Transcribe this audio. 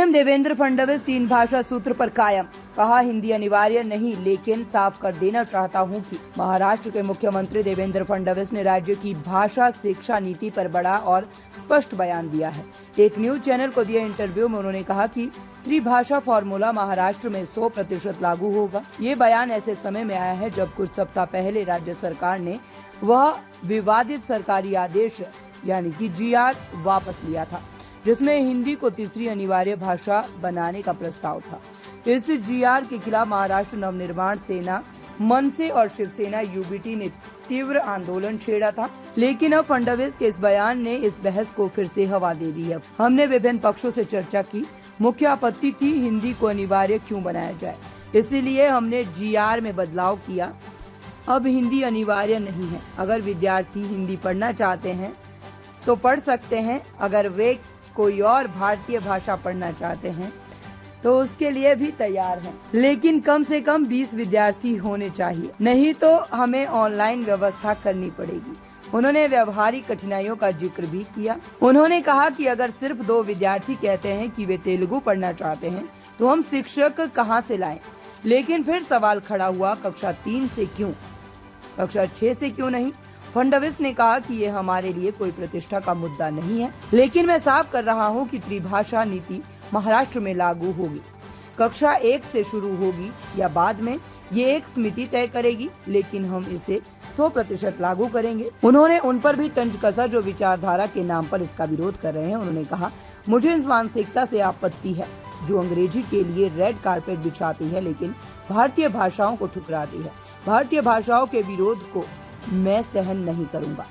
CM Devendra Fadnavis 3 भाषा सूत्र पर कायम। कहा, हिंदी अनिवार्य नहीं, लेकिन साफ कर देना चाहता हूं कि महाराष्ट्र के मुख्यमंत्री देवेंद्र फडणवीस ने राज्य की भाषा शिक्षा नीति पर बड़ा और स्पष्ट बयान दिया है। एक न्यूज चैनल को दिए इंटरव्यू में उन्होंने कहा कि त्रिभाषा फॉर्मूला महाराष्ट्र में 100% लागू होगा। ये बयान ऐसे समय में आया है जब कुछ सप्ताह पहले राज्य सरकार ने वह विवादित सरकारी आदेश यानी कि GR वापस लिया था, जिसमें हिंदी को तीसरी अनिवार्य भाषा बनाने का प्रस्ताव था। इस GR के खिलाफ महाराष्ट्र नवनिर्माण सेना, मनसे और शिवसेना UBT ने तीव्र आंदोलन छेड़ा था, लेकिन अब फडणवीस के इस बयान ने इस बहस को फिर से हवा दे दी है। हमने विभिन्न पक्षों से चर्चा की। मुख्य आपत्ति थी हिंदी को अनिवार्य क्यों बनाया जाए, इसीलिए हमने GR में बदलाव किया। अब हिंदी अनिवार्य नहीं है। अगर विद्यार्थी हिंदी पढ़ना चाहते हैं तो पढ़ सकते हैं। अगर वे कोई और भारतीय भाषा पढ़ना चाहते हैं तो उसके लिए भी तैयार हैं, लेकिन कम से कम 20 विद्यार्थी होने चाहिए, नहीं तो हमें ऑनलाइन व्यवस्था करनी पड़ेगी। उन्होंने व्यवहारिक कठिनाइयों का जिक्र भी किया। उन्होंने कहा कि अगर सिर्फ 2 विद्यार्थी कहते हैं कि वे तेलुगु पढ़ना चाहते हैं तो हम शिक्षक कहां से लाएं। लेकिन फिर सवाल खड़ा हुआ, कक्षा 3 से क्यों, कक्षा 6 से क्यों नहीं। फडणवीस ने कहा कि ये हमारे लिए कोई प्रतिष्ठा का मुद्दा नहीं है, लेकिन मैं साफ कर रहा हूँ कि त्रिभाषा नीति महाराष्ट्र में लागू होगी। कक्षा 1 से शुरू होगी या बाद में, ये एक समिति तय करेगी, लेकिन हम इसे 100% लागू करेंगे। उन्होंने उन पर भी तंज कसा जो विचारधारा के नाम पर इसका विरोध कर रहे हैं। उन्होंने कहा, मुझे इस मानसिकता से आपत्ति है जो अंग्रेजी के लिए रेड कारपेट बिछाती है, लेकिन भारतीय भाषाओं को ठुकराती है। भारतीय भाषाओं के विरोध को मैं सहन नहीं करूंगा।